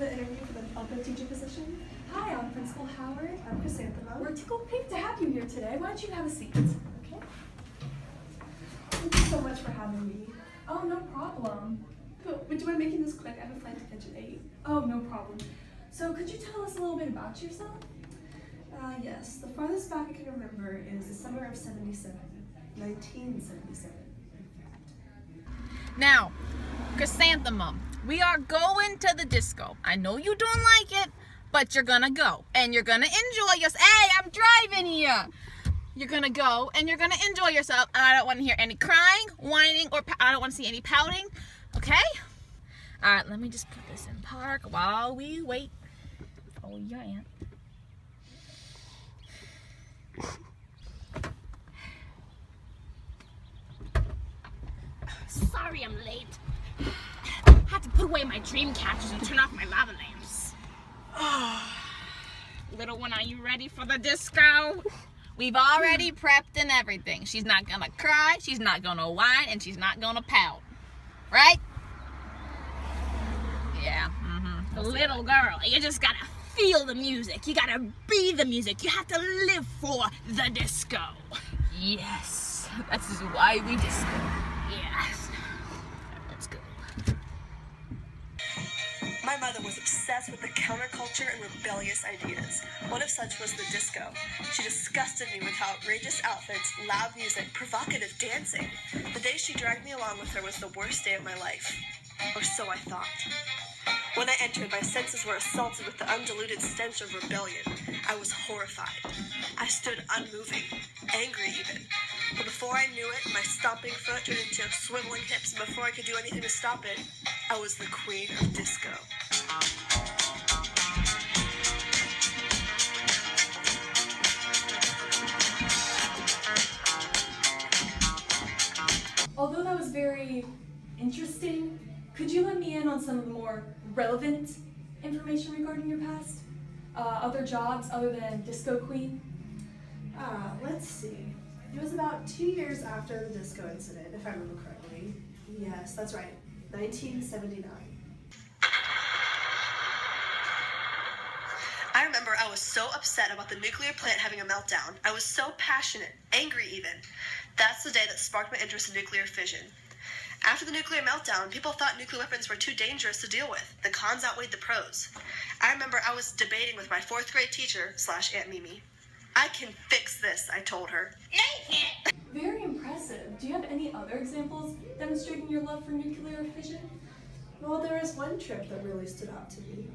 the interview for the Elko teacher position. Hi, I'm Principal Howard. I'm Chrysanthemum. We're tickled pink to have you here today. Why don't you have a seat? Okay. Thank you so much for having me. Oh, no problem. But would you mind making this quick? I have a flight to catch at 8. Oh, no problem. So could you tell us a little bit about yourself? Yes. The farthest back I can remember is the summer of 77. 1977, in fact. Now, Chrysanthemum, we are going to the disco. I know you don't like it, but you're gonna go. And you're gonna enjoy yourself. Hey, I'm driving here. You're gonna go and you're gonna enjoy yourself. And I don't want to hear any crying, whining, or I don't want to see any pouting. Okay? All right, let me just put this in park while we wait for your aunt. Sorry I'm late. Had to put away my dream catchers and turn off my lava lamps. Little one, are you ready for the disco? We've already prepped and everything. She's not gonna cry, she's not gonna whine, and she's not gonna pout. Right? Yeah, Little girl, you just gotta feel the music. You gotta be the music. You have to live for the disco. yes. That is why we disco. Yes. Let's go. My mother was obsessed with the counterculture and rebellious ideas. One of such was the disco. She disgusted me with how outrageous outfits, loud music, provocative dancing. The day she dragged me along with her was the worst day of my life. Or so I thought. When I entered, my senses were assaulted with the undiluted stench of rebellion. I was horrified. I stood unmoving, angry even. But before I knew it, my stomping foot turned into swiveling hips, and before I could do anything to stop it, I was the queen of disco. Although that was very interesting, could you let me in on some of the more relevant information regarding your past? Other jobs other than disco queen? Let's see. It was about 2 years after the disco incident, if I remember correctly. Yes, that's right. 1979. I remember I was so upset about the nuclear plant having a meltdown. I was so passionate, angry even. That's the day that sparked my interest in nuclear fission. After the nuclear meltdown, people thought nuclear weapons were too dangerous to deal with. The cons outweighed the pros. I remember I was debating with my 4th grade teacher / Aunt Mimi. I can fix this, I told her. Very impressive. Do you have any other examples demonstrating your love for nuclear fission? Well, there was one trip that really stood out to me.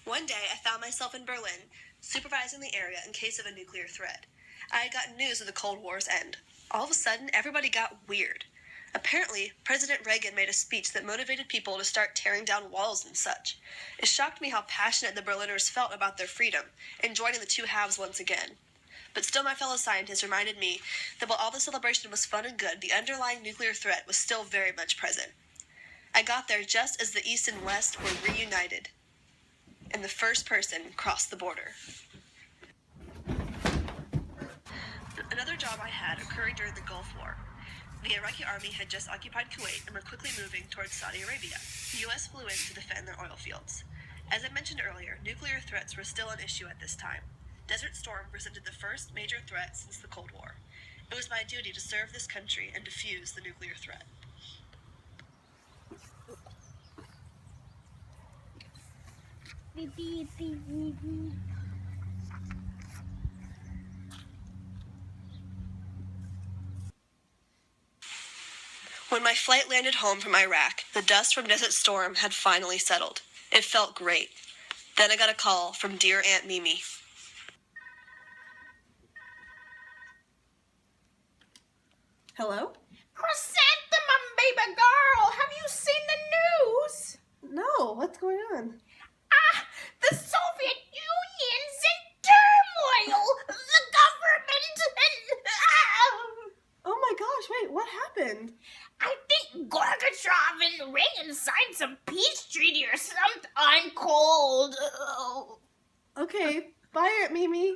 One day, I found myself in Berlin, supervising the area in case of a nuclear threat. I had gotten news of the Cold War's end. All of a sudden, everybody got weird. Apparently, President Reagan made a speech that motivated people to start tearing down walls and such. It shocked me how passionate the Berliners felt about their freedom and joining the two halves once again. But still, my fellow scientists reminded me that while all the celebration was fun and good, the underlying nuclear threat was still very much present. I got there just as the East and West were reunited, and the first person crossed the border. Another job I had occurred during the Gulf War. The Iraqi army had just occupied Kuwait and were quickly moving towards Saudi Arabia. The U.S. flew in to defend their oil fields. As I mentioned earlier, nuclear threats were still an issue at this time. Desert Storm presented the first major threat since the Cold War. It was my duty to serve this country and defuse the nuclear threat. When my flight landed home from Iraq, the dust from Desert Storm had finally settled. It felt great. Then I got a call from dear Aunt Mimi. Hello? Chrysanthemum, baby girl! Have you seen the news? No, what's going on? The Soviet Union's in turmoil! The government and... Oh my gosh, wait, what happened? I think Gorbachev and Reagan signed some peace treaty or something. I'm cold. Okay, bye, Aunt Mimi.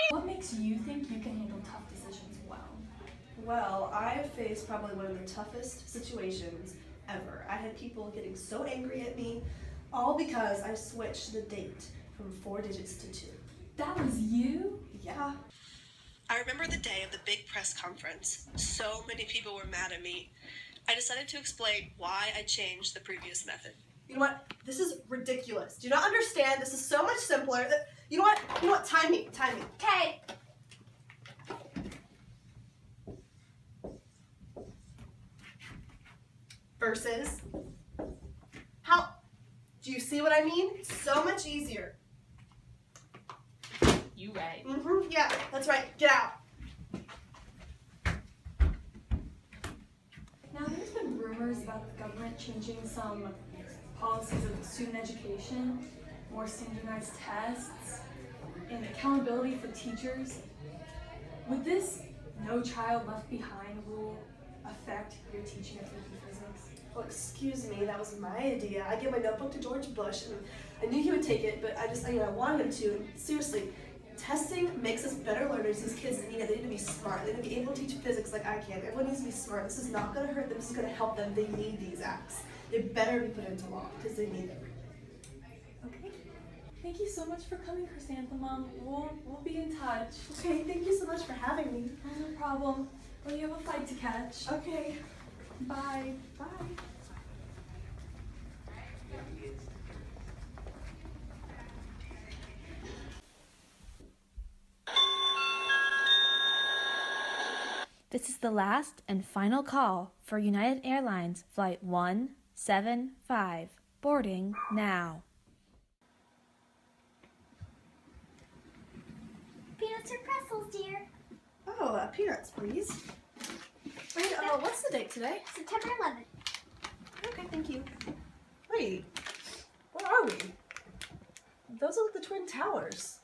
What makes you think you can handle tough decisions well? Well, I've faced probably one of the toughest situations ever. I had people getting so angry at me, All because I switched the date from 4 digits to 2. That was you? Yeah. I remember the day of the big press conference. So many people were mad at me. I decided to explain why I changed the previous method. You know what? This is ridiculous. Do you not understand? This is so much simpler. You know what? You know what? Time me. Okay. Versus. How? Do you see what I mean? So much easier. You right. Yeah, that's right. Get out. Now, there's been rumors about the government changing some policies of student education, more standardized tests, and accountability for teachers. Would this "no child left behind" rule affect your teaching of thinking physics? Well, excuse me, that was my idea. I gave my notebook to George Bush, and I knew he would take it, but I wanted him to. And seriously, testing makes us better learners. These kids need it. They need to be smart. They need to be able to teach physics like I can. Everyone needs to be smart. This is not going to hurt them. This is going to help them. They need these acts. They better be put into law because they need them. Okay. Thank you so much for coming, Chrysanthemum. We'll be in touch. Okay, thank you so much for having me. No problem. Well, you have a flight to catch. Okay, Bye. bye. This is the last and final call for United Airlines Flight 175. Boarding now. Peanuts or pretzels, dear? Oh, peanuts, please. Wait, what's the date today? September 11th. Okay, thank you. Wait, where are we? Those are the Twin Towers.